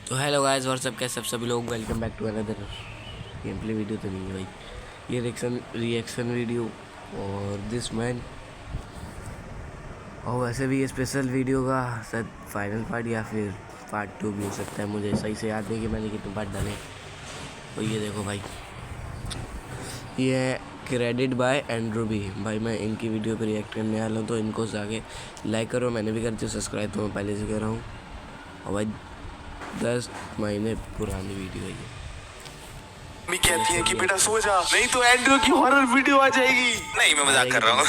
तो hello guys what's up कैसे सभी लोग, welcome back to another gameplay video. तो नहीं भाई, ये रिएक्शन वीडियो और दिस मैन, और वैसे भी ये स्पेशल वीडियो का शायद फाइनल पार्ट या फिर पार्ट 2 भी हो सकता है। मुझे सही से याद नहीं कि मैंने कितने पार्ट डाले। तो ये देखो भाई, ये क्रेडिट बाय एंड्रू बी भाई। मैं इनकी वीडियो पर रिएक्ट करने वाला हूँ, तो इनको जाके लाइक करो। मैंने भी कर दिया सब्सक्राइब, तो मैं पहले से कर रहा हूँ। और भाई 10 महीने पुरानी वीडियो है ये। मम्मी कहती है कि बेटा सो जा, नहीं तो एंड्रू की हॉरर वीडियो आ जाएगी। नहीं, मैं मजाक कर रहा हूँ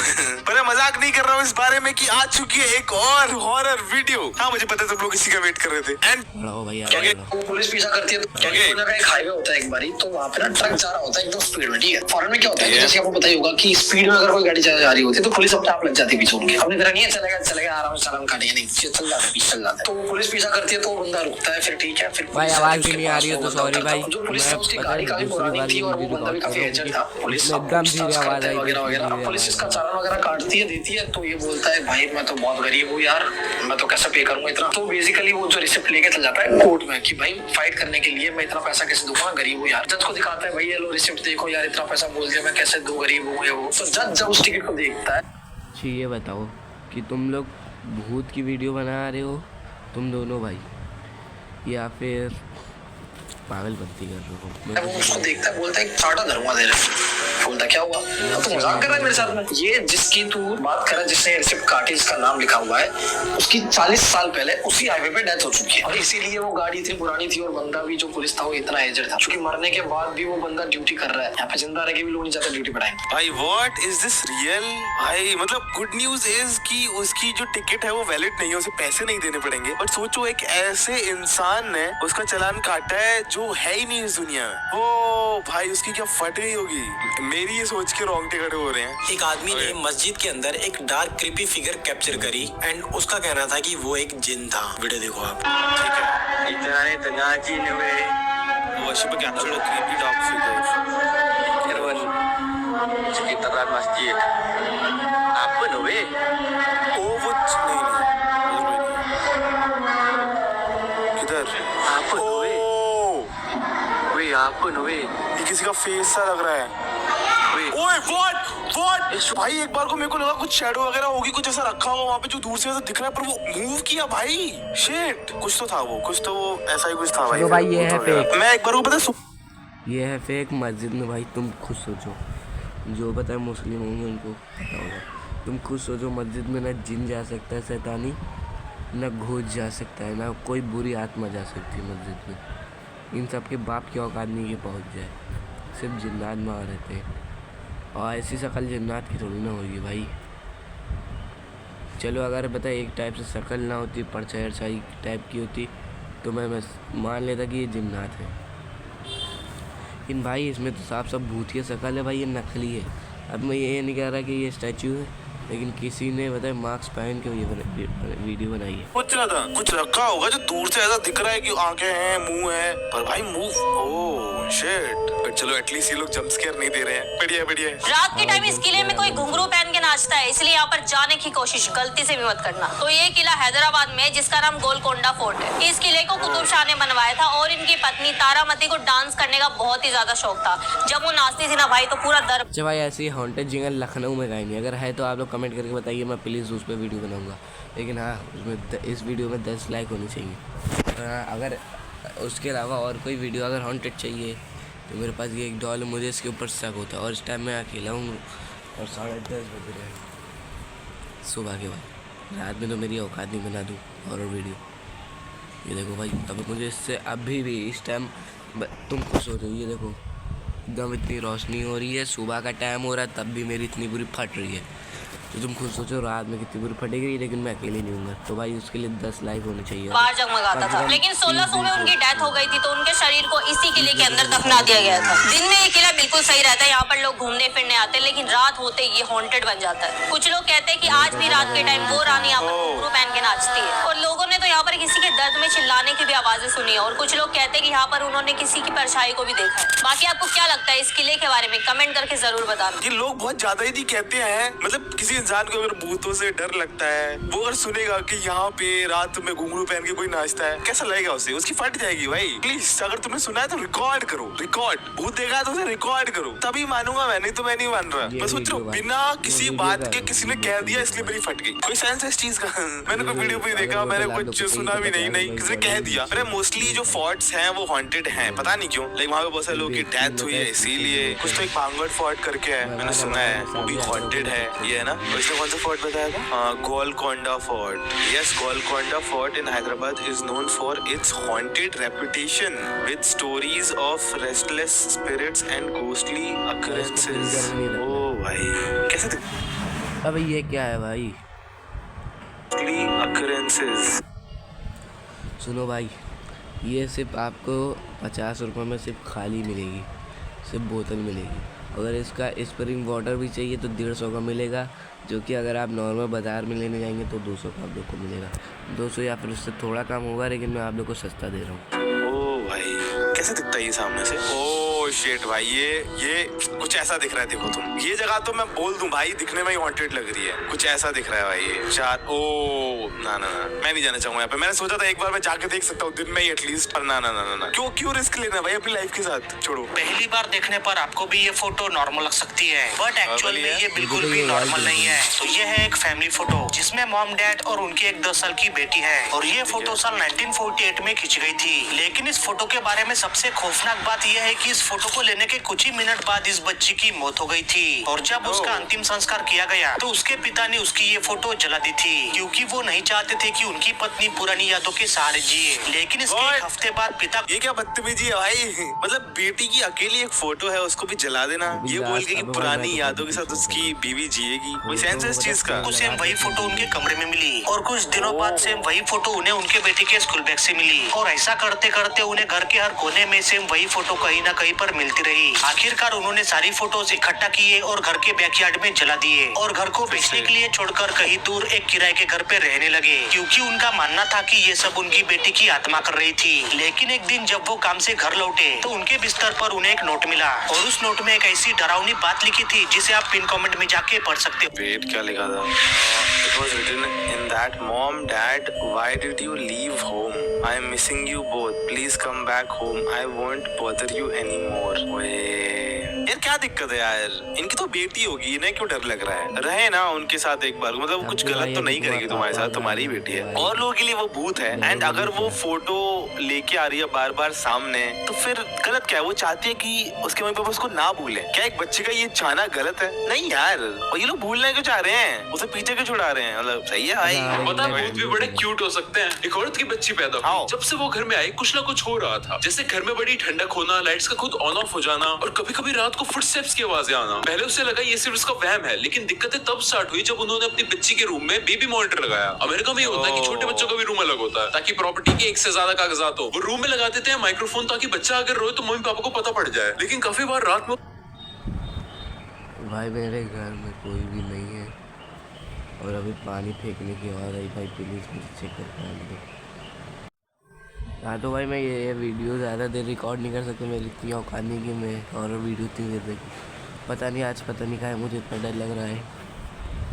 पर मैं मजाक नहीं कर रहा हूँ इस बारे में कि आ चुकी है एक और हॉरर वीडियो। हाँ, मुझे पता है तुम लोग इसी का वेट कर रहे थे। वो पुलिस पीछा करती है तो एक हाईवे होता है एक बारी, तो वहाँ पे ना ट्रक जा रहा होता है एकदम स्पीड में। ठीक है, फॉरेन में क्या होता है, जैसे आपको पता ही होगा कि स्पीड में अगर कोई गाड़ी जा रही होती है तो पुलिस अपने आप लग जाती है पीछे उनके। अपनी तरह नहीं है चलेगा आराम से चालान काटेगा, नहीं चल जाता है, पीछे चल जाता है। तो पुलिस पीछा करती है तो बंदा रुकता है, फिर ठीक है, फिर भाई आवाज भी नहीं आ रही है तो सॉरी भाई। जो पुलिस उसकी गाड़ी काफी पुरानी थी और वो बंदा भी काफी एजेड था। पुलिस एकदम धीरे आवाज आई वगैरह वगैरह। पुलिस इसका चालान वगैरह काटती है, देती है, तो ये बोलता है भाई मैं तो बहुत गरीब हूँ यार, मैं तो कैसे पे करूंगा इतना। तो बेसिकली वो जो रिसिप्ट लेके चल जाता है कोर्ट में कि भाई फाइट करने के लिए मैं इतना पैसा कैसे दूंगा, गरीब हूँ यार। जज को दिखाता है भाई ये लो रिसिप्ट देखो यार, इतना पैसा बोल दिया, मैं कैसे दूं, गरीब हूँ ये वो। तो जज जब उस टिकट को देखता है। अच्छा ये बताओ कि तुम लोग भूत की वीडियो बना रहे हो तुम दोनों भाई, या फिर पागलपंती कर रहे हो? वो उसको देखता है, बोलता है चाटा धरूंगा तेरे। बोलता क्या हुआ, तो मजाक कर रहा है मेरे साथ में। ये जिसकी तू बात कर रहा है, जिसने रिसिप्ट काटी, जिसका नाम लिखा हुआ है, उसकी 40 साल पहले उसी हाईवे पे डेथ हो चुकी है। और इसीलिए वो गाड़ी इतनी पुरानी थी और बंदा भी जो पुलिस था वो इतना एजेड था, क्योंकि मरने के बाद भी वो बंदा ड्यूटी कर रहा है। यहाँ पे जिंदा रह के भी लोग नहीं चाहते ड्यूटी बढ़ाएं। भाई व्हाट इज दिस रियल भाई? मतलब गुड न्यूज इज कि उसकी जो टिकट है वो वैलिड नहीं है, उसे पैसे नहीं देने पड़ेंगे। बट सोचो एक ऐसे इंसान ने उसका चालान काटा है जो है ही नहीं इस दुनिया में। वो भाई उसकी क्या फट गई होगी। मेरी ये सोच के रोंगटे खड़े हो रहे हैं। एक आदमी ने मस्जिद के अंदर एक डार्क क्रीपी फिगर कैप्चर करी एंड उसका कहना था कि वो एक जिन था। वीडियो देखो आप। ठीक है, इतने तंगा जिन हुए worship captured a creepy dark figure sekitar masjid apa no we ओ वो नहीं किधर apa no we O we apa no we ये किसी का फेस सा लग रहा है। ओए व्हाट भाई, एक बार को मेरे को लगा कुछ शैडो वगैरह होगी, कुछ ऐसा रखा हुआ वहाँ पे जो दूर से ऐसा दिख रहा है, पर वो मूव किया भाई। शिट, कुछ तो था वो ऐसा ही कुछ था भाई। भाई ये है फेक। मैं एक बार को पता ये है फेक मस्जिद में भाई। तुम खुद सोचो, जो पता है मुस्लिम होंगे उनको पता होगा। तुम खुद सोचो, मस्जिद में ना जिन जा सकता है शैतानी, ना घोष जा सकता है, ना कोई बुरी आत्मा जा सकती है मस्जिद में। इन सब के बाप की औकात नहीं के पहुँच जाए, सिर्फ जिन्नात में आ रहते हैं। और ऐसी शक्ल जिन्नात की थोड़ी ना होगी भाई। चलो अगर पता एक टाइप से शक्ल ना होती, परछाई टाइप की होती, तो मैं मान लेता कि ये जिन्नात है। लेकिन भाई इसमें तो साफ साफ भूत की शक्ल है भाई, ये नकली है। अब मैं ये नहीं कह रहा कि ये स्टैचू है, लेकिन किसी ने बताया मास्क पहन के ये वीडियो बनाई है। कुछ ना था, कुछ रखा होगा जो दूर से ऐसा दिख रहा है कि आंखें हैं, मुंह है, पर भाई मुंह, ओह शिट। चलो एटलीस्ट ये लोग जंप स्केयर नहीं दे रहे हैं। बढ़िया बढ़िया। रात के टाइम इस किले में कोई घुंघरू पहन के नाचता है, इसलिए यहाँ पर जाने की कोशिश गलती से भी मत करना। तो ये किला हैदराबाद में, जिसका नाम गोलकोंडा फोर्ट है। इस किले को कुतुब शाह ने बनवाया था और इनकी पत्नी तारामती को डांस करने का बहुत ही ज्यादा शौक था। जब वो नाचती थी ना भाई, तो पूरा दर। अच्छा भाई, ऐसी हॉन्टेड जगह लखनऊ में कहीं नहीं। अगर है तो आप लोग कमेंट करके बताइए, मैं प्लीज़ उस पर वीडियो बनाऊंगा। लेकिन हाँ, उसमें इस वीडियो में 10 लाइक होनी चाहिए। अगर उसके अलावा और कोई वीडियो अगर हॉन्टेड चाहिए तो मेरे पास ये एक डॉल, मुझे इसके ऊपर शक होता है। और इस टाइम मैं अकेला हूँ और 10:30 बज रहे हैं सुबह के बाद। रात में तो मेरी औकात नहीं बना दूँ हॉरर वीडियो। ये देखो भाई, अब मुझे इससे अभी भी इस टाइम तुम खुश हो रही हो। ये देखो एकदम इतनी रोशनी हो रही है, सुबह का टाइम हो रहा है, तब भी मेरी इतनी बुरी फट रही है। तो तुम खुद सोचो रात में कितनी बुरी फटेगी। लेकिन मैं अकेले नहीं हूँगा, तो भाई उसके लिए 10 लाइक होने चाहिए। बाहर जगमगाता था, लेकिन 1600 में उनकी डेथ हो गई थी, तो उनके शरीर को इसी किले के अंदर दफना दिया गया था। दिन में ये किला बिल्कुल सही रहता है, यहाँ पर लोग घूमने फिरने आते हैं, लेकिन रात होते ये हॉन्टेड बन जाता है। कुछ लोग कहते हैं कि आज भी रात के टाइम वो रानी यहाँ पर घुंघरू पहन के नाचती है। और लोगों ने तो यहाँ पर किसी के दर्द में चिल्लाने की भी आवाजें सुनी है और कुछ लोग कहते हैं कि यहाँ पर उन्होंने किसी की परछाई को भी देखा है। बाकी आपको क्या लगता है इस किले के बारे में कमेंट करके जरूर बताना। ये लोग बहुत ज्यादा ही नहीं कहते हैं, मतलब किसी इंसान को अगर भूतों से डर लगता है, वो अगर सुनेगा कि यहाँ पे रात में घुंघरू पहन के कोई नाचता है, कैसा लगेगा उसे? उसकी फट जाएगी भाई। प्लीज अगर तुमने सुना है तो रिकॉर्ड करो, रिकॉर्ड। भूत देखा है तो उसे रिकॉर्ड करो, तभी मानूंगा मैं, नहीं तो मैं नहीं मान रहा। बस सोच लो, बिना किसी बात के किसी ने कह दिया इसलिए मेरी फट गई। कोई सेंस है इस चीज का? मैंने कोई वीडियो भी देखा, मैंने कुछ सुना भी नहीं, किसी ने कह दिया। अरे मोस्टली जो फोर्ट्स हैं वो हॉन्टेड हैं, पता नहीं क्यों। लाइक वहाँ पे बहुत सारे लोगों की डेथ हुई है इसीलिए। कुछ तो एक भांगड़ फोर्ट करके है, मैंने सुना है, वो भी हॉन्टेड है। ये है ना, इसने कौन सा फोर्ट बताया था? Golconda fort. Yes, Golconda fort in Hyderabad is known for its haunted reputation with stories of restless spirits and ghostly occurrences. ओ भाई, कैसे अबे ये क्या है भाई? अकरेंसेस। सुनो भाई, ये सिर्फ आपको 50 रुपये में सिर्फ खाली मिलेगी, सिर्फ बोतल मिलेगी। अगर इसका स्प्रिंग वाटर भी चाहिए तो 150 का मिलेगा, जो कि अगर आप नॉर्मल बाज़ार में लेने जाएंगे तो 200 का आप लोग को मिलेगा। 200 या फिर उससे थोड़ा कम होगा, लेकिन मैं आप लोग को सस्ता दे रहा हूँ। ओ भाई, कैसे दिखता है ये सामने से? ओ शिट भाई, ये कुछ ऐसा दिख रहा है। देखो तुम, ये जगह तो मैं बोल दूं भाई, दिखने में ही हॉन्टेड लग रही है। कुछ ऐसा दिख रहा है भाई ये। चार ना मैं नहीं जाना चाहूंगा यहाँ पे। मैंने सोचा था एक बार मैं जाके देख सकता हूँ दिन में ही एटलीस्ट, पर ना क्यों रिस्क लेना भाई अपनी लाइफ के साथ? छोड़ो। पहली बार देखने पर आपको भी ये फोटो नॉर्मल लग सकती है, बट एक्चुअल में ये बिल्कुल भी नॉर्मल नहीं है। तो ये है एक फैमिली फोटो जिसमें मॉम डैड और उनकी एक 10 साल की बेटी है, और ये फोटो साल 1948 में खींची गई थी। लेकिन इस फोटो के बारे में सबसे खौफनाक बात यह है कि इस फोटो को लेने के कुछ ही मिनट बाद इस बच्ची की मौत हो गई थी, और जब उसका अंतिम संस्कार किया गया तो उसके पिता ने उसकी ये फोटो जला दी थी, क्योंकि वो नहीं चाहते थे कि उनकी पत्नी पुरानी यादों के सहारे जिए। लेकिन इसके एक हफ्ते बाद पिता, ये क्या बदतमीजी है भाई? मतलब बेटी की अकेली एक फोटो है, उसको भी जला देना, ये बोल के कि पुरानी यादों के साथ उसकी बीवी जिएगी। कोई सेंस है इस चीज का? सेम वही फोटो उनके कमरे में मिली, और कुछ दिनों बाद सेम वही फोटो उन्हें उनके बेटे के स्कूल बैग से मिली, और ऐसा करते करते उन्हें घर के हर कोने में सेम वही फोटो कहीं ना कहीं पर मिलती रही। आखिरकार उन्होंने सारी फोटोज इकट्ठा किए और घर के बैकयार्ड में जला दिए, और घर को बेचने के लिए छोड़कर कहीं दूर एक किराए के घर पे रहने लगे, क्योंकि उनका मानना था कि ये सब उनकी बेटी की आत्मा कर रही थी। लेकिन एक दिन जब वो काम से घर लौटे तो उनके बिस्तर पर उन्हें एक नोट मिला, और उस नोट में एक ऐसी डरावनी बात लिखी थी जिसे आप पिन कमेंट में जाके पढ़ सकते हो। वेट, क्या लिखा था? It was written in that, Mom, Dad, why did you leave home? I am missing you both. Please come back home. I won't bother you anymore. यार क्या दिक्कत है यार? इनकी तो बेटी होगी, इन्हें क्यों डर लग रहा है? रहे ना उनके साथ एक बार, मतलब कुछ गलत तो नहीं करेगी तुम्हारे साथ, तुम्हारी बेटी है। और लोगों के लिए वो भूत है, एंड अगर वो फोटो लेके आ रही है बार बार सामने, तो फिर गलत क्या है? वो चाहती है कि उसके मम्मी पापा उसको ना भूले। क्या एक बच्चे का ये चाहना गलत है? नहीं यार, और ये लोग भूलने क्यों चाह रहे हैं? उसे पीछे क्यों छुड़ा रहे हैं? मतलब सही है भाई। पता है भूत भी बड़े क्यूट हो सकते हैं। एक औरत की बच्ची पैदा हुई, जब से वो घर में आई कुछ ना कुछ हो रहा था, जैसे घर में बड़ी ठंडक होना, लाइट्स का खुद ऑन ऑफ हो जाना, और कभी कभी रात को फुटस्टेप्स की आवाजें आना। पहले उसे लगा ये सिर्फ उसका वहम है, लेकिन दिक्कतें तब स्टार्ट हुई जब उन्होंने अपनी बच्ची के रूम में बेबी मॉनिटर लगाया। अमेरिका में ये होता है कि छोटे बच्चों का भी रूम अलग होता है, ताकि प्रॉपर्टी के एक से ज्यादा कागजात हो। वो रूम में लगा देते हैं माइक्रोफोन, ताकि बच्चा अगर रोए तो मम्मी पापा को पता पड़ जाए। लेकिन काफी बार रात में भाई मेरे घर में कोई भी नहीं है, और अभी पानी फेंकने की आवाज़ आई। भाई प्लीज़ मुझे चेक कर पाएंगे। हाँ तो भाई मैं ये वीडियो ज़्यादा देर रिकॉर्ड नहीं कर सकता, मेरी इतनी औकात नहीं कि मैं और वीडियो इतनी देर देखूँ। पता नहीं क्या है, मुझे इतना डर लग रहा है।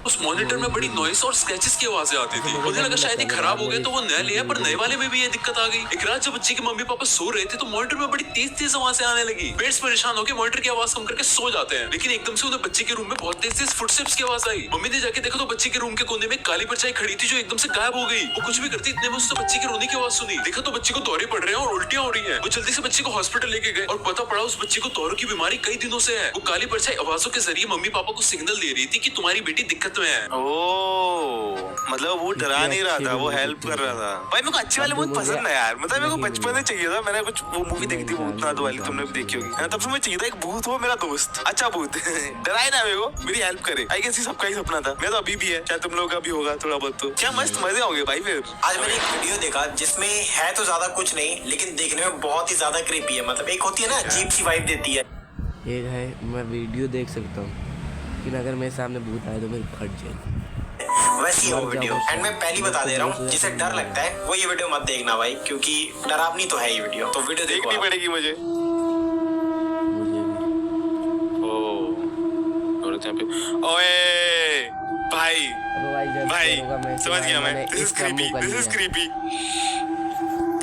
उस मॉनिटर में बड़ी नॉइस और स्क्रैचेस की आवाजें आती थी। मुझे लगा शायद ये खराब हो गया तो वो नया लिया, पर नए वाले में भी ये दिक्कत आ गई। एक रात जब बच्ची के मम्मी पापा सो रहे थे तो मॉनिटर में बड़ी तेज आवाजें आने लगी। पेरेंट्स परेशान होकर मॉनिटर की आवाज कम करके सो जाते हैं, लेकिन एकदम से उन्हें बच्ची के रूम में बहुत तेज फुटस्टेप्स की आवाज आई। मम्मी ने जाके देखा तो बच्ची के रूम के कोने में काली परछाई खड़ी थी जो एकदम से गायब हो गई। वो कुछ भी करती, इतने में उसने बच्ची के रोने की आवाज सुनी। देखा तो बच्ची को दौरे पड़ रहे हैं और उल्टियां हो रही है। वो जल्दी से बच्ची को हॉस्पिटल लेके गए और पता पड़ा उस बच्ची को दौरे की बीमारी कई दिनों से है। वो काली परछाई आवाजों के जरिए मम्मी पापा को सिग्नल दे रही थी कि तुम्हारी बेटी दिक्कत में है। मतलब वो डरा नहीं रहा था, वो हेल्प कर रहा था। भाई मेरे को अच्छे वाले बहुत पसंद है यार। मतलब मेरे को बचपन में चाहिए था, मैंने कुछ वो मूवी देखी थी भूतनाथ वाली, तुमने भी देखी होगी। तब से मुझे चाहिए था एक भूत हो मेरा दोस्त, अच्छा भूत डराए ना मेरे को, मेरी हेल्प करे। आई गेस सबका ही सपना था। मैं तो अभी भी है, चाहे तुम लोग का भी होगा थोड़ा बहुत। तो क्या मस्त मजे होंगे भाई। फिर आज मैंने एक वीडियो देखा जिसमें है तो ज्यादा कुछ नहीं, लेकिन देखने में बहुत ही ज्यादा क्रीपी है। मतलब एक होती है ना अजीब सी वाइब देती है। एक है मैं वीडियो देख सकता हूँ, लेकिन अगर मेरे सामने भूत आए तो मेरी फट जाएगी। वैसी है वो वीडियो। एंड मैं पहली बता दे रहा हूँ, जिसे डर लगता है वो ये वीडियो मत देखना भाई, क्योंकि डरावनी तो है ये वीडियो। तो वीडियो देखनी पड़ेगी मुझे। ओए भाई समझ गया मैं। दिस इज क्रीपी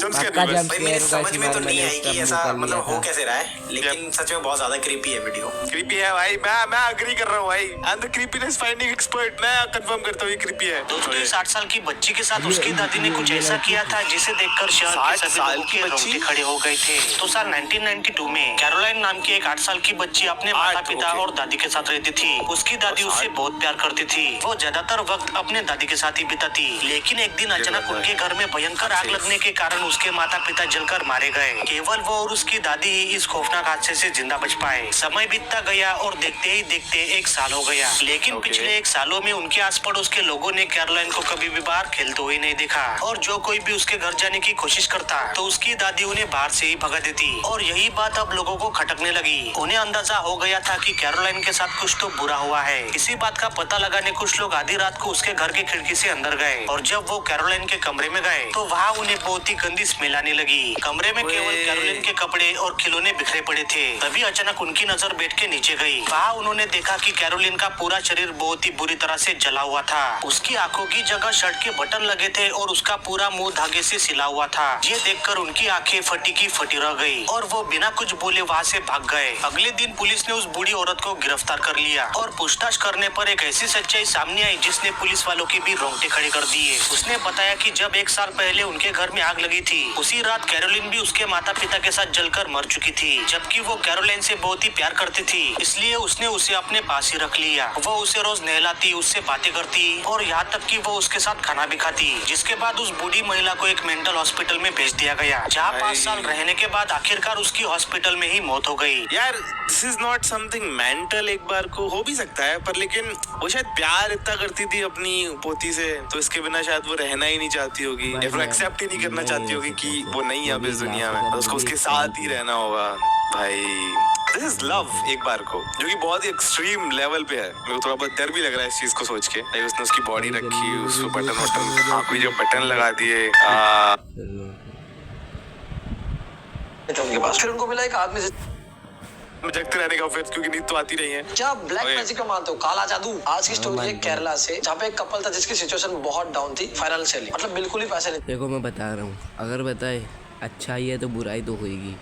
भाई मेरे समझ में तो नहीं आई कि ऐसा मतलब हो कैसे रहा है, लेकिन सच में बहुत ज्यादा क्रीपी है वीडियो। क्रीपी है भाई, मैं एग्री कर रहा हूँ भाई। I am the creepiness finding expert. मैं कंफर्म करता हूँ ये क्रीपी है। दोस्तों 60 साल की बच्ची के साथ उसकी दादी ने कुछ ऐसा किया था जिसे देखकर शहर के सभी लोगों के रोंगटे खड़े हो गए थे। तो साल 1992 में कैरोलाइन नाम की एक 8 साल की बच्ची अपने माता पिता और दादी के साथ रहती थी। उसकी दादी उससे बहुत प्यार करती थी। वो ज्यादातर वक्त अपने दादी के साथ ही बिताती। लेकिन एक दिन अचानक उनके घर में भयंकर आग लगने के कारण उसके माता पिता जलकर मारे गए। केवल वो और उसकी दादी ही इस खौफनाक हादसे से जिंदा बच पाए। समय बीतता गया और देखते ही देखते 1 साल हो गया। लेकिन पिछले 1 सालों में उनके आस पड़ोस के लोगों ने कैरोलाइन को कभी भी बाहर खेलते हुए नहीं देखा। और जो कोई भी उसके घर जाने की कोशिश करता तो उसकी दादी उन्हें बाहर से ही भगा देती। और यही बात अब लोगों को खटकने लगी। उन्हें अंदाजा हो गया था कि कैरोलाइन के साथ कुछ तो बुरा हुआ है। इसी बात का पता लगाने कुछ लोग आधी रात को उसके घर की खिड़की से अंदर गए। और जब वो कैरोलाइन के कमरे में गए तो वहाँ उन्हें बहुत ही गंदी स्मेल आने लगी। कमरे में केवल कैरोलिन के कपड़े और खिलौने बिखरे पड़े थे। तभी अचानक उनकी नजर बेड के नीचे गई। वहाँ उन्होंने देखा कि कैरोलिन का पूरा शरीर बहुत ही बुरी तरह से जला हुआ था। उसकी आंखों की जगह शर्ट के बटन लगे थे और उसका पूरा मुंह धागे से सिला हुआ था। ये देखकर उनकी आंखें फटी की फटी रह गई और वो बिना कुछ बोले वहाँ से भाग गए। अगले दिन पुलिस ने उस बूढ़ी औरत को गिरफ्तार कर लिया और पूछताछ करने पर एक ऐसी सच्चाई सामने आई जिसने पुलिस वालों के भी रोंगटे खड़े कर दिए। उसने बताया कि जब 1 साल पहले उनके घर में आग लगी थी, उसी रात कैरोलिन भी उसके माता पिता के साथ जलकर मर चुकी थी। जबकि वो कैरोलाइन से बहुत ही प्यार करती थी, इसलिए उसने उसे अपने पास ही रख लिया। वो उसे रोज नहलाती, उससे बातें करती और यहाँ तक कि वो उसके साथ खाना भी खाती। जिसके बाद उस बूढ़ी महिला को एक मेंटल हॉस्पिटल में भेज दिया गया, जहाँ 5 साल रहने के बाद आखिरकार उसकी हॉस्पिटल में ही मौत हो गई। यार this is not something mental. एक बार को हो भी सकता है, पर लेकिन वो शायद प्यार इतना करती थी अपनी पोती से, तो इसके बिना शायद वो रहना ही नहीं चाहती होगी या फिर एक्सेप्ट ही नहीं करना चाहती होगी कि वो नहीं है अब इस दुनिया में, तो उसको उसके साथ ही रहना होगा। भाई दिस इज लव एक बार को, जो कि बहुत ही एक्सट्रीम लेवल पे है। मेरे को थोड़ा बहुत डर भी लग रहा है इस चीज को सोच के। उसने उसकी बॉडी रखी, उसको बटन वटन जो बटन लगा दिए। उनके पास फिर उनको मिला एक आदमी जगते रहने का, फिर क्योंकि नींद तो आती नहीं है। क्या ब्लैक मैजिक में मानते हो, काला जादू? आज की स्टोरी है केरला से, जहाँ पे एक कपल था जिसकी सिचुएशन बहुत डाउन थी फाइनेंशियली, मतलब बिल्कुल ही पैसे नहीं। देखो मैं बता रहा हूँ, अगर बताए अच्छाई है तो बुराई तो होगी,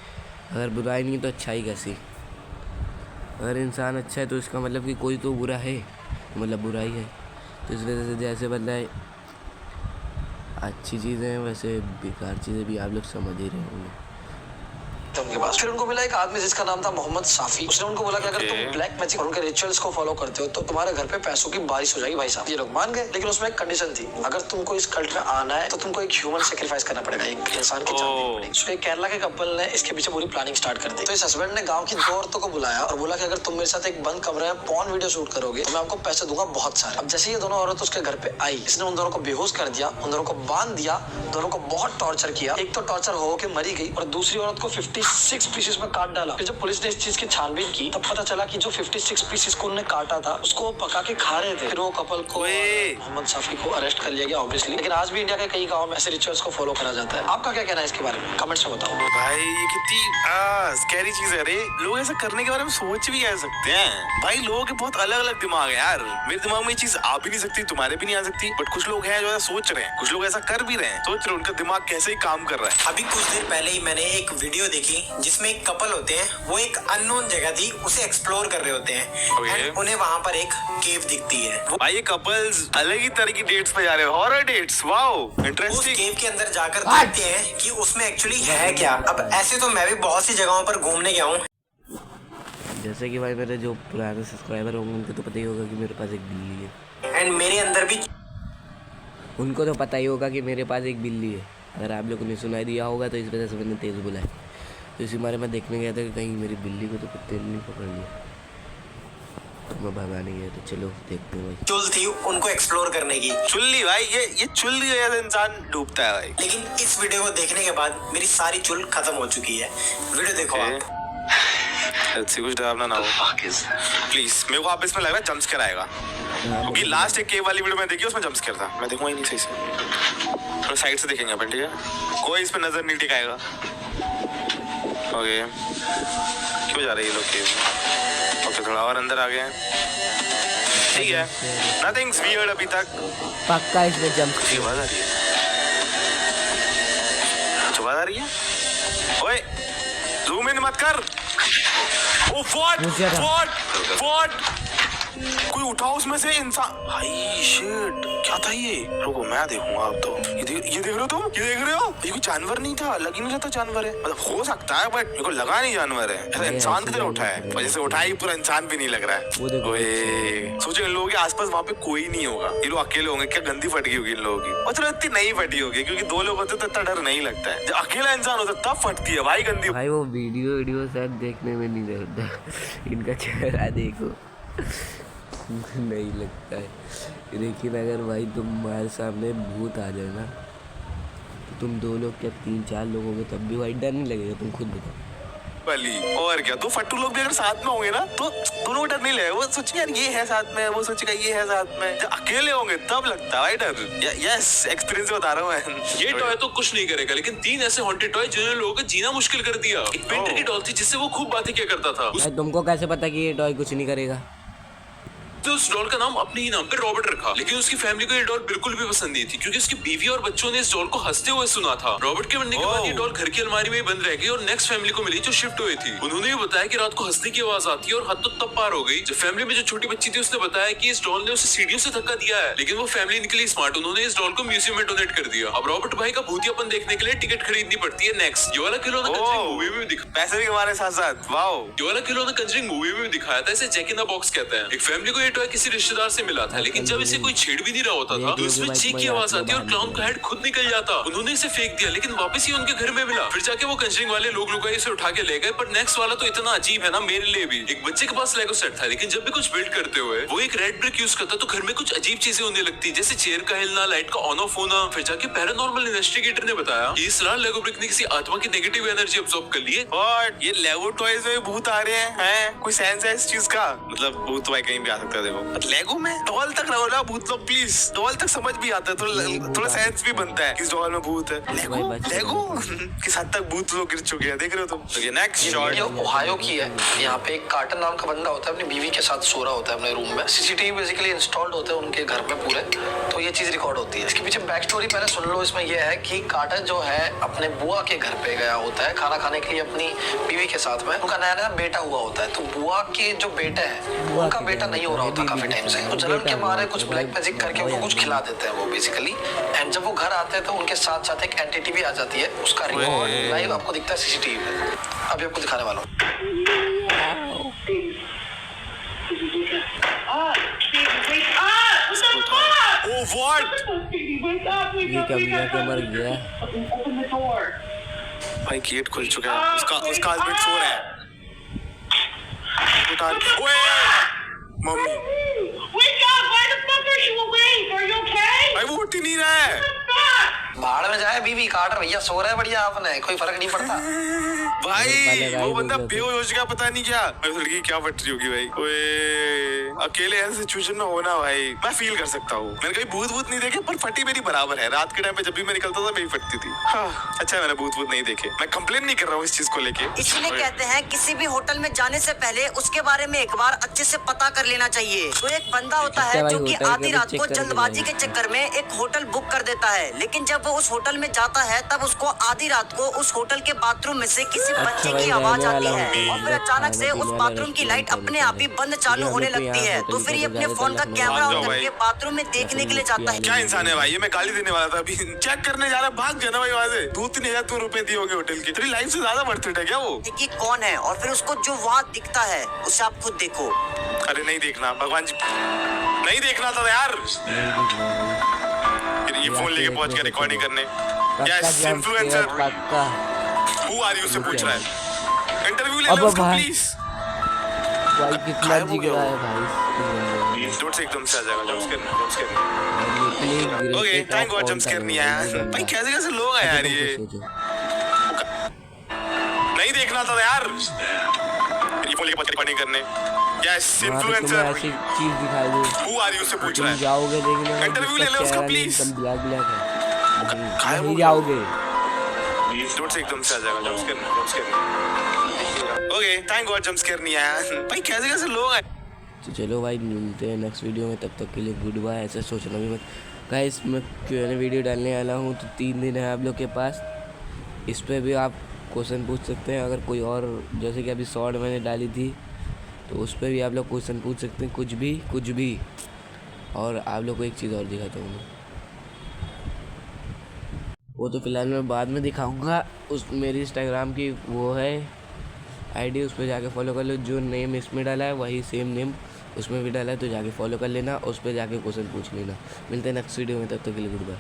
अगर बुराई नहीं तो अच्छाई कैसी? अगर इंसान अच्छा है तो इसका मतलब कि कोई तो बुरा है, मतलब बुराई है। तो इस वजह से जैसे बताए अच्छी चीज़ें हैं वैसे बेकार चीज़ें भी आप लोग समझ ही रहे होंगे। उनके पास फिर उनको मिला एक आदमी जिसका नाम था मोहम्मद साफी। उसने उनको बोला कि अगर तुम ब्लैक मैजिक और उनके रिचुअल्स को फॉलो करते हो तो तुम्हारे घर पे पैसों की बारिश हो जाएगी। भाई साहब ये लोग मान गए, लेकिन उसमें एक कंडीशन थी, अगर तुमको इस कल्ट में आना है तो तुमको एक ह्यूमन सेक्रीफाइस करना पड़ेगा, एक इंसान की जान देनी पड़ेगी। तो केरला के कपल ने इसके पीछे पूरी प्लानिंग स्टार्ट कर दी। तो इस हस्बैंड ने गाँव की 2 औरतों को बुलाया और बोला कि अगर तुम मेरे साथ एक बंद कमरे में पॉर्न वीडियो शूट करोगे तो मैं आपको पैसे दूंगा बहुत सारे। अब जैसे ये दोनों औरत उसके घर पे आई, इसने उन दोनों को बेहोश कर दिया, उन दोनों को बांध दिया, दोनों को बहुत टॉर्चर किया। एक तो टॉर्चर हो के मरी गई और दूसरी औरत को 56 पीसेस में काट डाला। फिर जब पुलिस ने इस चीज की छानबीन की तब पता चला कि जो 56 पीसेस को उन्होंने काटा था उसको पका के खा रहे थे। फिर वो कपल को, मोहम्मद साफी को अरेस्ट कर लिया गया ऑब्वियसली। लेकिन आज भी इंडिया के कई गाँव में ऐसे रिचुअल्स को फॉलो करा जाता है। आपका क्या कहना है इसके बारे में, कमेंट्स में बताओ। भाई ये कितनी स्कैरी चीज है रे। लोग ऐसा करने के बारे में सोच भी कह सकते हैं? भाई लोगों के बहुत अलग अलग दिमाग है यार। मेरे दिमाग में ये चीज आ भी नहीं सकती, तुम्हारे भी नहीं आ सकती, बट कुछ लोग हैं जो ऐसा सोच रहे हैं, कुछ लोग ऐसा कर भी रहे हैं, सोच रहे हैं उनका दिमाग कैसे ही काम कर रहा है। अभी कुछ देर पहले ही मैंने एक वीडियो देखी जिसमें एक कपल होते हैं, वो एक अननोन जगह थी उसे एक्सप्लोर कर रहे होते हैं। And उन्हें वहाँ पर एक केव दिखती है। भाई ये कपल्स अलग ही तरह की डेट्स पे जा रहे हैं, हॉरर डेट्स। Wow interesting. उस केव के अंदर जाकर देखते हैं कि उसमें एक्चुअली है क्या। अब ऐसे तो मैं भी बहुत सी जगहों पर घूमने गया हूँ, जैसे कि भाई मेरे जो पुराने सब्सक्राइबर होंगे उनको तो पता ही होगा कि मेरे पास एक बिल्ली है, एंड मेरे अंदर भी उनको तो पता ही होगा कि मेरे पास एक बिल्ली है। अगर आप लोगों ने सुनाई दिया होगा तो इस वजह से मैंने तेज़ बुलाया। तो इसी बारे में देखने गया था कि कहीं मेरी बिल्ली को तो कुत्ते ने नहीं पकड़ लिया, तो मैं भगाने गया। तो चलो देखते हैं भाई। चुल थी उनको एक्सप्लोर करने की। चुल्ली भाई, ये चुल्ली जैसे इंसान डूबता है भाई। लेकिन इस वीडियो को देखने के बाद मेरी सारी चुल खत्म हो चुकी है। वीडियो देखो आप। कुछ डरावना ना हो प्लीज। मेरे को आप इसमें लग रहा है जंप स्केयर आएगा, क्योंकि लास्ट एक केव वाली वीडियो में देखी उसमें जंप स्केयर था। मैं देखूंगा ही नहीं सही से, तो साइड से देखेंगे अपन, ठीक है? कोई इस पे नजर नहीं टिकाएगा। ओके, क्यों जा रहे हैं ये लोग केव? ओके, थोड़ा और अंदर आ गए हैं, ठीक है। नथिंग्स वियर्ड अभी तक। पक्का इसमें जंप ये आवाज आ रही है, आवाज आ रही है। ओए ज़ूम इन मत कर। ओ व्हाट कोई उठाओ उसमें से इंसान। हाय शिट, क्या था ये? रुको मैं देखूंगा अब तो। ये देख रहे हो तुम? ये देख रहे हो? ये कोई जानवर नहीं था, लग ही नहीं रहता जानवर है। मतलब हो सकता है बट मेरे को लगा नहीं जानवर है, ऐसा इंसान की तरह उठा है। और जैसे उठाया ही पूरा इंसान भी नहीं लग रहा है। ओए सोचो इन लोगों के आसपास वहाँ पे कोई नहीं होगा, ये लोग अकेले होंगे। क्या गंदी फट गई होगी इन लोगों की। और चलो इतनी नहीं फटी होगी, क्योंकि दो लोग होते तो इतना डर नहीं लगता है। जब अकेला इंसान होता तब फटती है भाई गंदी। भाई वो वीडियो शायद देखने में नहीं लगता, इनका चेहरा देखो नहीं लगता है। लेकिन अगर भाई तुम्हारे सामने भूत आ जाए ना, तो तुम 2 लोग क्या 3-4 लोग होंगे तब भी भाई डर नहीं लगेगा। तुम खुद बताओ वाली। और क्या, 2 फट्टू लोग भी अगर साथ में होंगे ना तो दोनों को डर नहीं लगेगा। वो सोचेंगे यार ये है साथ में, वो सोचेगा ये है साथ में। जब अकेले होंगे तब लगता है भाई डर। यस, एक्सपीरियंस से बता रहा हूँ मैं। ये टॉय तो कुछ नहीं करेगा, लेकिन 3 ऐसे हॉन्टेड टॉय जिन्होंने लोगों का जीना मुश्किल कर दिया। एक पेंटर की डॉल थी जिससे वो खूब बातें किया करता था। भाई तुमको कैसे पता कि ये टॉय कुछ नहीं करेगा? तो उस डॉल का नाम अपने ही नाम पे रॉबर्ट रखा, लेकिन उसकी फैमिली को ये डॉल बिल्कुल भी पसंद नहीं थी, क्योंकि उसकी बीवी और बच्चों ने इस डॉल को हंसते हुए सुना था। रॉबर्ट के मरने के बाद ये डॉल घर की अलमारी में ही बंद रह गई और नेक्स्ट फैमिली को मिली जो शिफ्ट हुई थी। उन्होंने ये बताया कि रात को हंसने की आवाज आती है और हद तो तब पार हो गई जब फैमिली में जो छोटी बच्ची थी उसने बताया कि इस डॉल ने उसे सीढ़ियों से धक्का दिया है। लेकिन वो फैमिली निकली स्मार्ट, उन्होंने इस डॉल को म्यूजियम में डोनेट कर दिया। अब रॉबर्ट भाई का भूतियापन देखने के लिए टिकट खरीदनी पड़ती है। नेक्स्ट ये वाला खिलौना कंजरिंग मूवी में भी दिखा, पैसे भी हमारे साथ साथ। वाओ, ये वाला खिलौना कंजरिंग मूवी में भी दिखाया था। इसे जैक इन द बॉक्स कहते हैं। एक फैमिली को ये टॉय किसी रिश्तेदार से मिला था, लेकिन जब इसे कोई छेड़ भी नहीं रहा होता था तो इसमें चीख की आवाज आती और क्लाउन का हेड खुद निकल जाता। उन्होंने इसे फेंक दिया, लेकिन वापस ही उनके घर में मिला। फिर जाके वो कंजरिंग वाले लोग इसे उठा के ले गए। पर नेक्स्ट वाला तो इतना अजीब है ना मेरे लिए भी। एक बच्चे के पास लेगो सेट था, लेकिन जब भी कुछ बिल्ड करते हुए वो एक रेड ब्रिक यूज करता तो घर में कुछ अजीब चीजें होने लगती, जैसे चेयर का हिलना, लाइट का ऑन ऑफ होना। फिर जाके पैरानॉर्मल इन्वेस्टिगेटर ने बताया कि इस लाल लेगो ब्रिक ने किसी आत्मा की नेगेटिव एनर्जी अब्सॉर्ब कर ली है। और ये लेगो टॉयज में भूत आ रहे हैं? कोई सेंस है इस चीज का? मतलब भूत भाई कहीं भी आ सकता है। देखो लेगो में डॉल तक रहो ना, भूत लोग प्लीज। डॉल तक समझ भी आता है, थोड़ा सेंस भी बनता है किस डॉल में भूत है। लेगो किस हद तक भूत लोग गिर चुके हैं, देख रहे हो तुम? तो नेक्स्ट शॉट ओहायो की है। यहाँ पे एक कार्टन नाम का बंदा होता है, अपनी बीवी के साथ सो रहा होता है अपने रूम में। सीसीटीवी बेसिकली इंस्टॉल्ड होते हैं उनके घर में पूरे, तो ये चीज रिकॉर्ड होती है। इसके पीछे बैक स्टोरी पहले सुन लो। इसमें यह है कि कार्टन जो है अपने बुआ के घर पे गया होता है खाना खाने के लिए अपनी बीवी के साथ में। उनका नया नया बेटा हुआ होता है, तो बुआ के जो बेटे हैं उनका बेटा नहीं हो रहा होता काफी टाइम से। तो जलन के मारे कुछ ब्लैक मैजिक करके उनको कुछ खिला देते हैं वो बेसिकली। एंड जब वो घर आते हैं तो उनके साथ साथ एक एंटिटी भी आ जाती है। उसका रिकॉर्ड लाइव आपको दिखता है सीसीटीवी में। अभी आपको दिखाने वाला हूँ। Oh what? ये कमीना के मर गया। भाई गेट खुल चुका है, उसका हस्बैंड सो रहा है। उठा ओए मम्मी, भाई वो उठ ही नहीं रहा है। भाड़ में जाए बीवी, कार्टर भैया सो रहे हैं बढ़िया, आपने कोई फर्क नहीं पड़ता। भाई वो बंदा बेहोश हो चुका, पता नहीं क्या। लड़की क्या फट रही होगी भाई। ओए अकेले ऐसे सिचुएशन में होना भाई मैं फील कर सकता हूँ। मैंने कभी भूत नहीं देखे, पर फटी मेरी बराबर है। रात के टाइम पे जब भी मैं निकलता था मेरी फटती थी। हाँ, अच्छा मैंने भूत नहीं देखे, मैं कंप्लेन नहीं कर रहा हूँ इस चीज को लेके। इसलिए कहते हैं किसी भी होटल में जाने से पहले उसके बारे में एक बार अच्छे से पता कर लेना चाहिए। तो एक बंदा होता है जो कि आधी रात को जल्दबाजी के चक्कर में एक होटल बुक कर देता है, लेकिन जब वो उस होटल में जाता है तब उसको आधी रात को उस होटल के बाथरूम में से किसी बच्चे की आवाज आती है और फिर अचानक से उस बाथरूम की लाइट अपने आप ही बंद चालू होने लगती है। तो फिर ये अपने फोन का कैमरा ऑन करके बाथरूम में देखने के लिए जाता है। क्या इंसान है भाई ये, मैं गाली देने वाला था अभी। चेक करने जा रहा, भाग जाना भाई वहाँ से। 2-3 हज़ार तो रुपए दिए होंगे होटल की। तेरी लाइफ से ज्यादा वर्थ इट है क्या वो? कि कौन है और फिर उसको जो वहाँ दिखता है उसे आप खुद देखो। अरे नहीं देखना भगवान जी, नहीं देखना था यार। ये फोन लेके पहुंच गया रिकॉर्डिंग करने। Yes influencer who are you से पूछ रहा है। इंटरव्यू ले लो उसका प्लीज। भाई कितना जिग रहा है भाई। डोंट से एकदम से आ जाएगा jump scare. Okay thank God jump scare नहीं आया भाई। कैसे कैसे लोग हैं यार ये। नहीं देखना था यार। आईफोन लेके रिकॉर्डिंग करने। यस, वहाँ पे तुम्हें इन्फ्लुएंसर। ऐसी चीज़ दिखाई दे, हु आर यू से पूछ रहा तुम है। जाओगे देखने, इंटरव्यू ले ले उसका प्लीज। एकदम ब्लैक ब्लैक है, खाए नहीं वो जाओगे। डोंट से एकदम से आ जाएगा jump scare. Okay, thank God jump scare नहीं आया। भाई कैसे कैसे लोग हैं। तो चलो भाई मिलते हैं नेक्स्ट वीडियो में, तब तक के लिए गुड बाय। ऐसा सोचना भी मत गाइस, मैं Q&A वीडियो डालने वाला हूँ, तो 3 दिन है आप लोग के पास, इस पर भी आप क्वेश्चन पूछ सकते हैं। अगर कोई और, जैसे कि अभी शॉर्ट मैंने डाली थी, तो उस पर भी आप लोग क्वेश्चन पूछ सकते हैं, कुछ भी। और आप लोग को एक चीज़ और दिखाता हूँ मैं, वो तो फिलहाल मैं बाद में दिखाऊंगा। उस मेरी इंस्टाग्राम की वो है आईडी, उस पर जाके फॉलो कर लो। जो नेम इसमें डाला है वही सेम नेम उसमें भी डाला है, तो जाके फॉलो कर लेना, उस पर जाके क्वेश्चन पूछ लेना। मिलते हैं नेक्स्ट वीडियो में, तब तक के लिए गुड बाय।